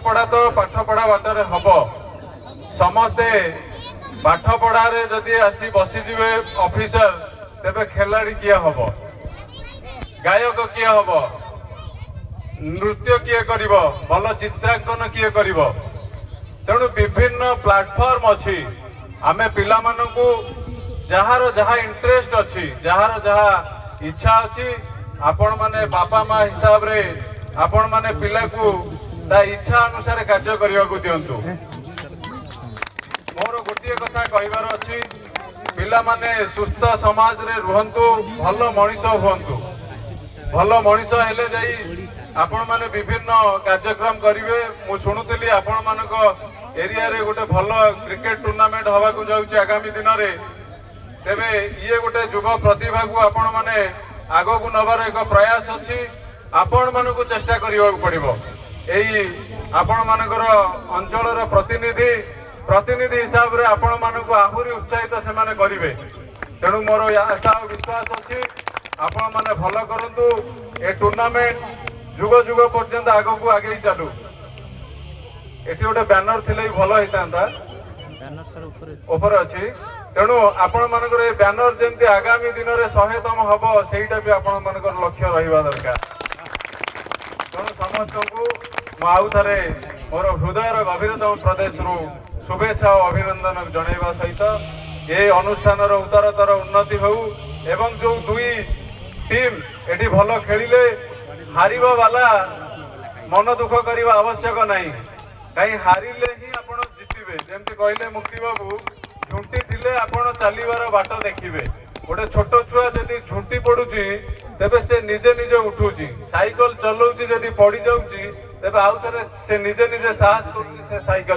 पढ़ा तो पाठ पढ़ा बाटर हम समस्ते पाठ पढ़ारे जदि आसी बसीजे ऑफिसर तेबे खेलाड़ी किए हम गायक किए हम नृत्य किए करिवो भल चित्रांकन किए करिवो तेणु विभिन्न प्लाटफॉर्म अच्छी आमे पिला मानकु जहार जहा इंटरेस्ट अच्छी जहार जहा इच्छा अच्छी आपण माने बापा माँ हिसाब रे आपण माने पिला को ता इच्छा अनुसार कार्य करने को दिंतु मोर गोटे कथा कहबार अच्छी पिला माने सुस्थ समाज रे रुहंतु भल मनीष हुंतु भल मनीष हेले जाई आपण माने विभिन्न कार्यक्रम करिवे मु सुनुतली आपण मानक एरिया रे गोटे भल क्रिकेट टूर्नामेंट हवा को जाउची आगामी दिन रे तेबे ये गोटे युव प्रतिभा को आपण माने आगो को नबार एक प्रयास अछि आपण मानक चेष्टा करिवा पड़िबो एई आपण मानकर अंचल रो प्रतिनिधि हिसाब रे आपण मानक आहुरी उत्साहित से माने करिवे तेणु मोर आशा और विश्वास अछि आपण माने भल करंतु ए टूर्नामेंट जुग जुग पर्यंत आगो को आगे चलू एटी गोटे बैनर थिले भल होइतांता ऊपर अछि तेणु आपण मानकर ए बैनर जेंति आगामी दिन रे 100तम हबो सेटा भी आपण मानकर लक्ष्य रहिबा दरकार तेणु समस्त को आउ थे मोर हृदयर गभीरतम प्रदेश रु शुभेच्छा और अभिनंदन जनइबा सहित ये अनुष्ठान उत्तरतर उन्नति हो एवं जो दुई टीम एटी भल खेलिले हारिबा वाला मन दुख करने आवश्यक नहीं कहीं हारिले ही आपण जितिबे जेमति कहले मुक्ति बाबू झुंटी थिले आपण चलीबार बाट देखिबे गोटे छोट छुआ जदि झुंटी पड़ुची तेबे से निजे निजे उठुची साइकिल चलाउची जदि पड़ी जाउची तेबे आउ थरे से निजे निजे साहस करूची से साइकिल